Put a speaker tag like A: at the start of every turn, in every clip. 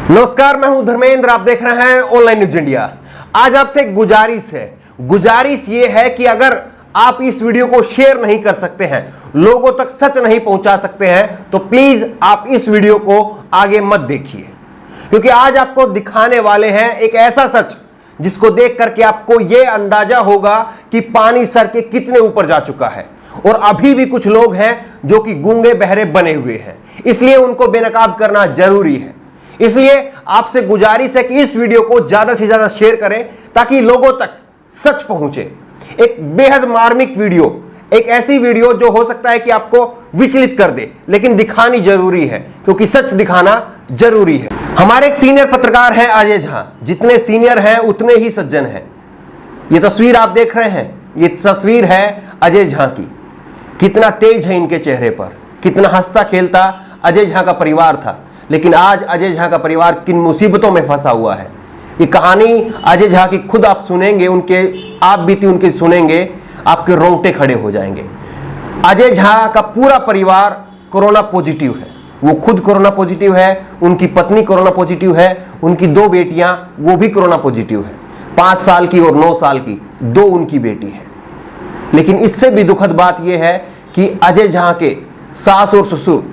A: नमस्कार, मैं हूं धर्मेंद्र। आप देख रहे हैं ऑनलाइन न्यूज इंडिया। आज आपसे एक गुजारिश ये है कि अगर आप इस वीडियो को शेयर नहीं कर सकते हैं, लोगों तक सच नहीं पहुंचा सकते हैं, तो प्लीज आप इस वीडियो को आगे मत देखिए, क्योंकि आज आपको दिखाने वाले हैं एक ऐसा सच जिसको देख करके आपको यह अंदाजा होगा कि पानी सर के कितने ऊपर जा चुका है। और अभी भी कुछ लोग हैं जो कि गूंगे बहरे बने हुए हैं, इसलिए उनको बेनकाब करना जरूरी है। इसलिए आपसे गुजारिश है कि इस वीडियो को ज्यादा से ज्यादा शेयर करें ताकि लोगों तक सच पहुंचे। एक बेहद मार्मिक वीडियो, एक ऐसी वीडियो जो हो सकता है कि आपको विचलित कर दे, लेकिन दिखानी जरूरी है क्योंकि सच दिखाना जरूरी है। हमारे एक सीनियर पत्रकार हैं अजय झा। जितने सीनियर हैं उतने ही सज्जन हैं। ये तस्वीर आप देख रहे हैं, ये तस्वीर है अजय झा की। कितना तेज है इनके चेहरे पर, कितना हंसता खेलता अजय झा का परिवार था, लेकिन आज अजय झा का परिवार किन मुसीबतों में फंसा हुआ है। ये कहानी अजय झा की खुद आप सुनेंगे, आप बीती उनके सुनेंगे, आपके रोंगटे खड़े हो जाएंगे। अजय झा का पूरा परिवार कोरोना पॉजिटिव है। वो खुद कोरोना पॉजिटिव है, उनकी पत्नी कोरोना पॉजिटिव है, उनकी 2 बेटियां वो भी कोरोना पॉजिटिव है। 5 साल की और 9 साल की 2 उनकी बेटी है। लेकिन इससे भी दुखद बात यह है कि अजय झा के सास और ससुर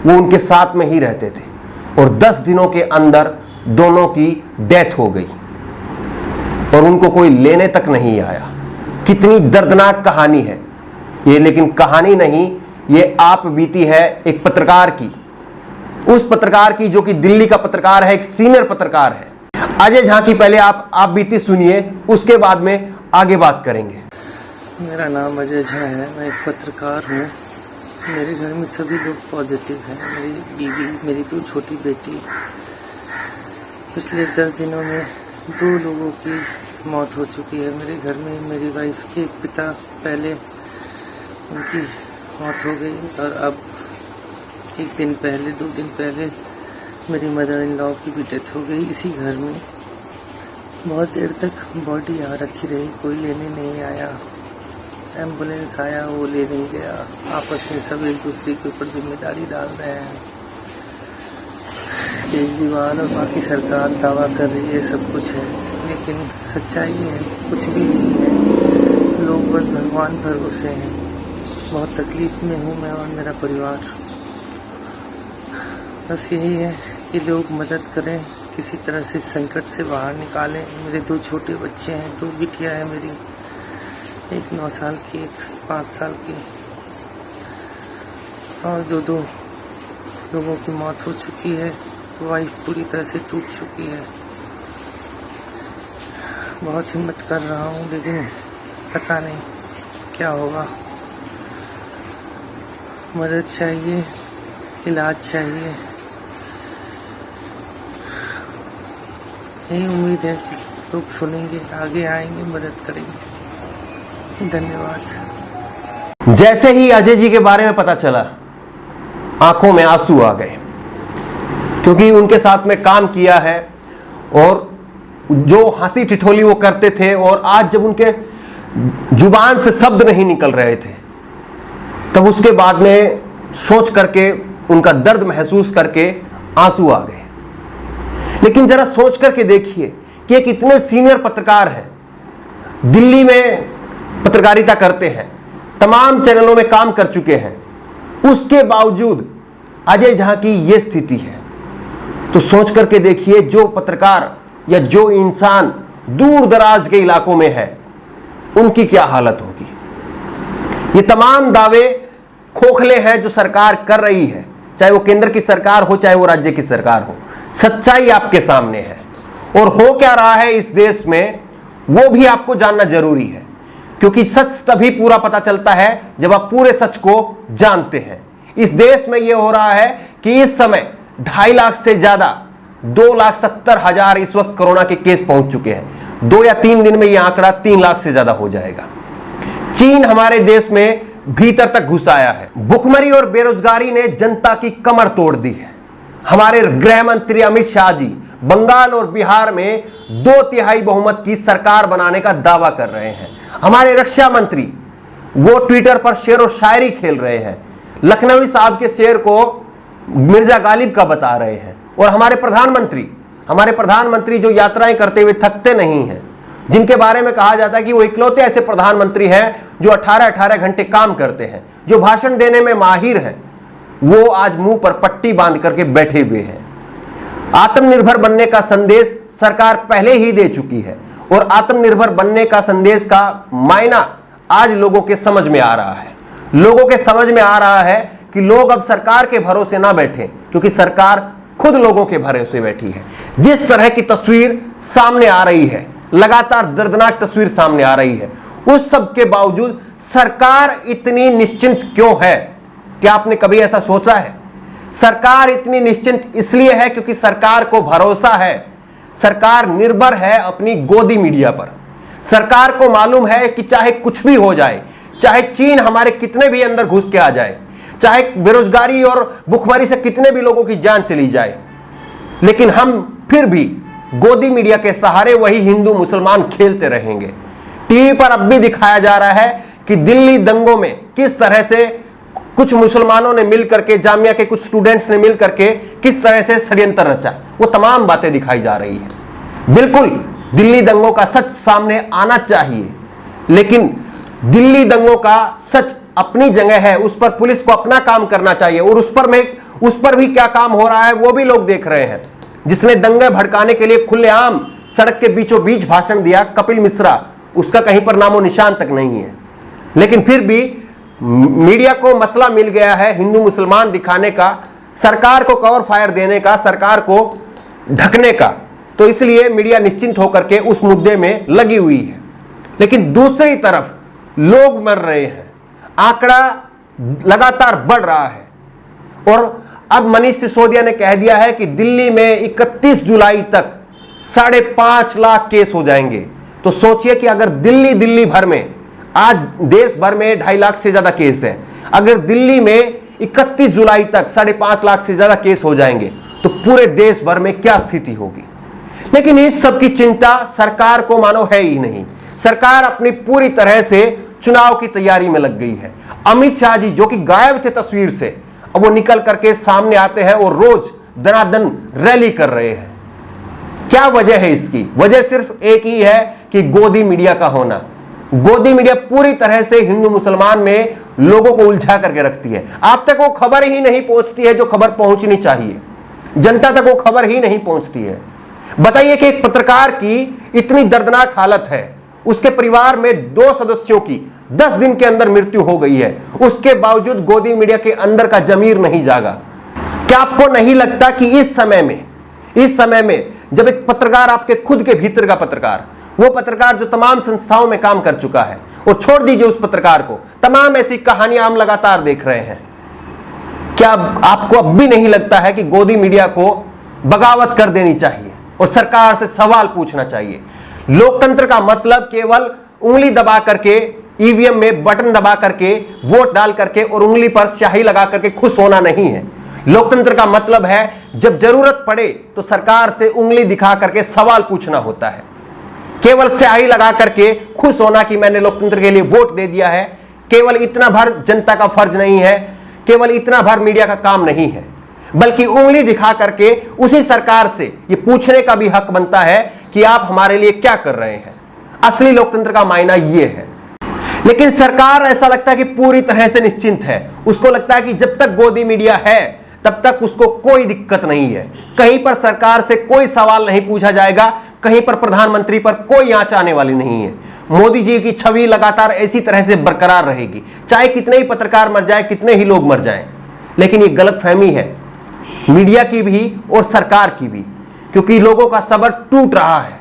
A: वो उनके साथ में ही रहते थे और 10 दिनों के अंदर दोनों की डेथ हो गई और उनको कोई लेने तक नहीं आया। कितनी दर्दनाक कहानी है ये। लेकिन कहानी नहीं, ये आप बीती है एक पत्रकार की, उस पत्रकार की जो कि दिल्ली का पत्रकार है, एक सीनियर पत्रकार है। अजय झा की पहले आप बीती सुनिए, उसके बाद में आगे बात करेंगे।
B: मेरा नाम अजय झा है, मैं एक पत्रकार हूँ। मेरे घर में सभी लोग पॉजिटिव हैं। मेरी बीवी, मेरी 2 छोटी बेटी। पिछले 10 दिनों में 2 लोगों की मौत हो चुकी है। मेरे घर में मेरी वाइफ के पिता पहले उनकी मौत हो गई और अब 1 दिन पहले 2 दिन पहले मेरी मदर इन लॉ की भी डेथ हो गई इसी घर में। बहुत देर तक बॉडी यहाँ रखी रही, कोई लेने नहीं आया। एम्बुलेंस आया, वो ले नहीं गया। आपस में सब एक दूसरे के ऊपर जिम्मेदारी डाल रहे हैं। केजरीवाल और बाकी सरकार दावा कर रही है सब कुछ है, लेकिन सच्चाई है कुछ भी नहीं है। लोग बस भगवान भरोसे हैं। बहुत तकलीफ में हूँ मैं और मेरा परिवार। बस यही है कि लोग मदद करें, किसी तरह से संकट से बाहर निकालें। मेरे 2 छोटे बच्चे हैं, 2 बिटिया है मेरी, एक 9 साल की, एक 5 साल की, और 2 लोगों की मौत हो चुकी है। वाइफ पूरी तरह से टूट चुकी है। बहुत हिम्मत कर रहा हूँ, लेकिन पता नहीं क्या होगा। मदद चाहिए, इलाज चाहिए। यही उम्मीद है कि लोग सुनेंगे, आगे आएंगे, मदद करेंगे। धन्यवाद।
A: जैसे ही अजय जी के बारे में पता चला, आंखों में आंसू आ गए, क्योंकि उनके साथ में काम किया है और जो हंसी ठिठोली वो करते थे, और आज जब उनके जुबान से शब्द नहीं निकल रहे थे, तब उसके बाद में सोच करके, उनका दर्द महसूस करके आंसू आ गए। लेकिन जरा सोच करके देखिए कि एक इतने सीनियर पत्रकार हैं, दिल्ली में पत्रकारिता करते हैं, तमाम चैनलों में काम कर चुके हैं, उसके बावजूद अजय झा की यह स्थिति है। तो सोच करके देखिए, जो पत्रकार या जो इंसान दूर दराज के इलाकों में है, उनकी क्या हालत होगी। ये तमाम दावे खोखले हैं जो सरकार कर रही है, चाहे वो केंद्र की सरकार हो, चाहे वो राज्य की सरकार हो। सच्चाई आपके सामने है, और हो क्या रहा है इस देश में वो भी आपको जानना जरूरी है, क्योंकि सच तभी पूरा पता चलता है जब आप पूरे सच को जानते हैं। इस देश में यह हो रहा है कि इस समय 2.5 लाख से ज्यादा 2,70,000 इस वक्त कोरोना के केस पहुंच चुके हैं। 2 या 3 दिन में यह आंकड़ा 3 लाख से ज्यादा हो जाएगा। चीन हमारे देश में भीतर तक घुस आया है। भुखमरी और बेरोजगारी ने जनता की कमर तोड़ दी है। हमारे गृह मंत्री अमित शाह जी बंगाल और बिहार में 2/3 बहुमत की सरकार बनाने का दावा कर रहे हैं। हमारे रक्षा मंत्री वो ट्विटर पर शेर और शायरी खेल रहे हैं। लखनवी साहब के शेर को मिर्जा गालिब का बता रहे हैं। और हमारे प्रधानमंत्री जो यात्राएं करते हुए थकते नहीं हैं, जिनके बारे में कहा जाता है कि वो इकलौते ऐसे प्रधानमंत्री हैं जो 18-18 घंटे काम करते हैं, जो भाषण देने में माहिर हैं, वो आज मुंह पर पट्टी बांध करके बैठे हुए हैं। आत्मनिर्भर बनने का संदेश सरकार पहले ही दे चुकी है और आत्मनिर्भर बनने का संदेश का मायना आज लोगों के समझ में आ रहा है। लोगों के समझ में आ रहा है कि लोग अब सरकार के भरोसे ना बैठे, क्योंकि सरकार खुद लोगों के भरोसे बैठी है। जिस तरह की तस्वीर सामने आ रही है, लगातार दर्दनाक तस्वीर सामने आ रही है, उस सब के बावजूद सरकार इतनी निश्चिंत क्यों है? क्या आपने कभी ऐसा सोचा है? सरकार इतनी निश्चिंत इसलिए है क्योंकि सरकार को भरोसा है, सरकार निर्भर है अपनी गोदी मीडिया पर। सरकार को मालूम है कि चाहे कुछ भी हो जाए, चाहे चीन हमारे कितने भी अंदर घुस के आ जाए, चाहे बेरोजगारी और भुखमरी से कितने भी लोगों की जान चली जाए, लेकिन हम फिर भी गोदी मीडिया के सहारे वही हिंदू मुसलमान खेलते रहेंगे। टीवी पर अब भी दिखाया जा रहा है कि दिल्ली दंगों में किस तरह से कुछ मुसलमानों ने मिलकर के, जामिया के कुछ स्टूडेंट्स ने मिलकर के किस तरह से षड्यंत्र रचा, वो तमाम बातें दिखाई जा रही है। बिल्कुल दिल्ली दंगों का सच सामने आना चाहिए, लेकिन दिल्ली दंगों का सच अपनी जगह है, उस पर पुलिस को अपना काम करना चाहिए और उस पर भी क्या काम हो रहा है वो भी लोग देख रहे हैं। जिसने दंगे भड़काने के लिए खुलेआम सड़क के बीचों बीच भाषण दिया, कपिल मिश्रा, उसका कहीं पर नामो निशान तक नहीं है। लेकिन फिर भी मीडिया को मसला मिल गया है हिंदू मुसलमान दिखाने का, सरकार को कवर फायर देने का, सरकार को ढकने का, तो इसलिए मीडिया निश्चिंत होकर के उस मुद्दे में लगी हुई है। लेकिन दूसरी तरफ लोग मर रहे हैं, आंकड़ा लगातार बढ़ रहा है और अब मनीष सिसोदिया ने कह दिया है कि दिल्ली में 31 जुलाई तक 5.5 लाख केस हो जाएंगे। तो सोचिए कि अगर दिल्ली भर में, आज देश भर में 2.5 लाख से ज्यादा केस है, अगर दिल्ली में 31 जुलाई तक 5.5 लाख से ज्यादा केस हो जाएंगे तो पूरे देश भर में क्या स्थिति होगी। लेकिन इस सब की चिंता सरकार को मानो है ही नहीं। सरकार अपनी पूरी तरह से चुनाव की तैयारी में लग गई है। अमित शाह जी जो कि गायब थे तस्वीर से, अब वो निकल करके सामने आते हैं और रोज दनादन रैली कर रहे हैं। क्या वजह है इसकी? वजह सिर्फ एक ही है कि गोदी मीडिया का होना। गोदी मीडिया पूरी तरह से हिंदू मुसलमान में लोगों को उलझा करके रखती है। आप तक वो खबर ही नहीं पहुंचती है जो खबर पहुंचनी चाहिए, जनता तक वो खबर ही नहीं पहुंचती है। बताइए कि एक पत्रकार की इतनी दर्दनाक हालत है, उसके परिवार में 2 सदस्यों की 10 दिन के अंदर मृत्यु हो गई है, उसके बावजूद गोदी मीडिया के अंदर का जमीर नहीं जागा। क्या आपको नहीं लगता कि इस समय में जब एक पत्रकार, आपके खुद के भीतर का पत्रकार, वो पत्रकार जो तमाम संस्थाओं में काम कर चुका है, और छोड़ दीजिए उस पत्रकार को, तमाम ऐसी कहानियां हम लगातार देख रहे हैं, क्या आपको अब भी नहीं लगता है कि गोदी मीडिया को बगावत कर देनी चाहिए और सरकार से सवाल पूछना चाहिए? लोकतंत्र का मतलब केवल उंगली दबा करके, ईवीएम में बटन दबा करके, वोट डाल करके और उंगली पर स्याही लगा करके खुश होना नहीं है। लोकतंत्र का मतलब है जब जरूरत पड़े तो सरकार से उंगली दिखा करके सवाल पूछना होता है। केवल स्याही लगा करके खुश होना कि मैंने लोकतंत्र के लिए वोट दे दिया है, केवल इतना भर जनता का फर्ज नहीं है, केवल इतना भर मीडिया का काम नहीं है, बल्कि उंगली दिखा करके उसी सरकार से ये पूछने का भी हक बनता है कि आप हमारे लिए क्या कर रहे हैं। असली लोकतंत्र का मायना ये है। लेकिन सरकार ऐसा लगता है कि पूरी तरह से निश्चिंत है। उसको लगता है कि जब तक गोदी मीडिया है तब तक उसको कोई दिक्कत नहीं है, कहीं पर सरकार से कोई सवाल नहीं पूछा जाएगा, कहीं पर प्रधानमंत्री पर कोई आंच आने वाली नहीं है। मोदी जी की छवि लगातार इसी तरह से बरकरार रहेगी, चाहे कितने ही पत्रकार मर जाए, कितने ही लोग मर जाएं। लेकिन ये गलतफहमी है मीडिया की भी और सरकार की भी, क्योंकि लोगों का सब्र टूट रहा है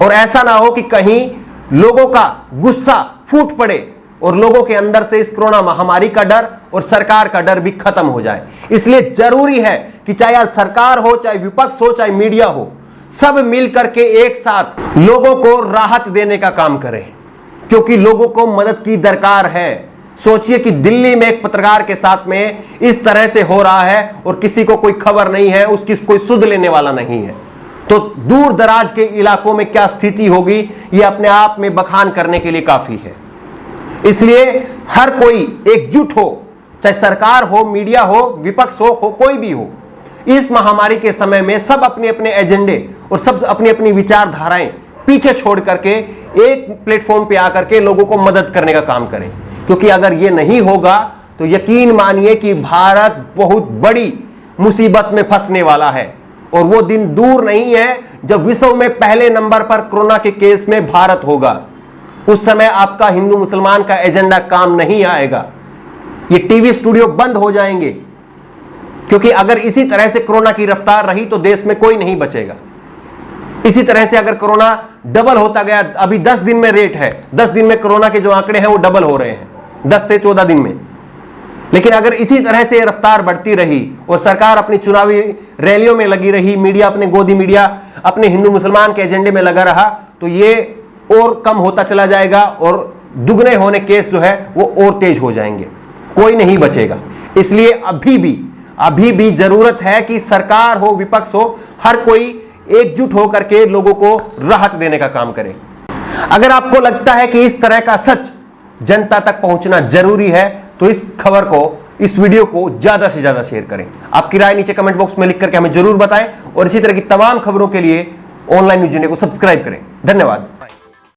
A: और ऐसा ना हो कि कहीं लोगों का गुस्सा फूट पड़े और लोगों के अंदर से इस कोरोना महामारी का डर और सरकार का डर भी खत्म हो जाए। इसलिए जरूरी है कि चाहे आज सरकार हो, चाहे विपक्ष हो, चाहे मीडिया हो, सब मिलकर के एक साथ लोगों को राहत देने का काम करें, क्योंकि लोगों को मदद की दरकार है। सोचिए कि दिल्ली में एक पत्रकार के साथ में इस तरह से हो रहा है और किसी को कोई खबर नहीं है, उसकी कोई सुध लेने वाला नहीं है, तो दूर दराज के इलाकों में क्या स्थिति होगी यह अपने आप में बखान करने के लिए काफी है। इसलिए हर कोई एकजुट हो, चाहे सरकार हो, मीडिया हो, विपक्ष हो, कोई भी हो, इस महामारी के समय में सब अपने अपने एजेंडे और सब अपनी अपनी विचारधाराएं पीछे छोड़ करके एक प्लेटफॉर्म पे आकर के लोगों को मदद करने का काम करें, क्योंकि अगर ये नहीं होगा तो यकीन मानिए कि भारत बहुत बड़ी मुसीबत में फंसने वाला है। और वो दिन दूर नहीं है जब विश्व में पहले नंबर पर कोरोना के केस में भारत होगा। उस समय आपका हिंदू मुसलमान का एजेंडा काम नहीं आएगा, ये टीवी स्टूडियो बंद हो जाएंगे, क्योंकि अगर इसी तरह से कोरोना की रफ्तार रही तो देश में कोई नहीं बचेगा। इसी तरह से अगर कोरोना डबल होता गया, अभी 10 दिन में रेट है, 10 दिन में कोरोना के जो आंकड़े हैं वो डबल हो रहे हैं 10 से 14 दिन में, लेकिन अगर इसी तरह से रफ्तार बढ़ती रही और सरकार अपनी चुनावी रैलियों में लगी रही, मीडिया अपने गोदी मीडिया अपने हिंदू मुसलमान के एजेंडे में लगा रहा, तो ये और कम होता चला जाएगा और दुगने होने केस जो है वो और तेज हो जाएंगे, कोई नहीं बचेगा। इसलिए अभी भी जरूरत है कि सरकार हो विपक्ष हो, हर कोई एकजुट होकर के लोगों को राहत देने का काम करे। अगर आपको लगता है कि इस तरह का सच जनता तक पहुंचना जरूरी है तो इस खबर को, इस वीडियो को ज्यादा से ज्यादा शेयर करें। आपकी राय नीचे कमेंट बॉक्स में लिख करके हमें जरूर बताएं और इसी तरह की तमाम खबरों के लिए ऑनलाइन न्यूज़ इंडिया को सब्सक्राइब करें। धन्यवाद।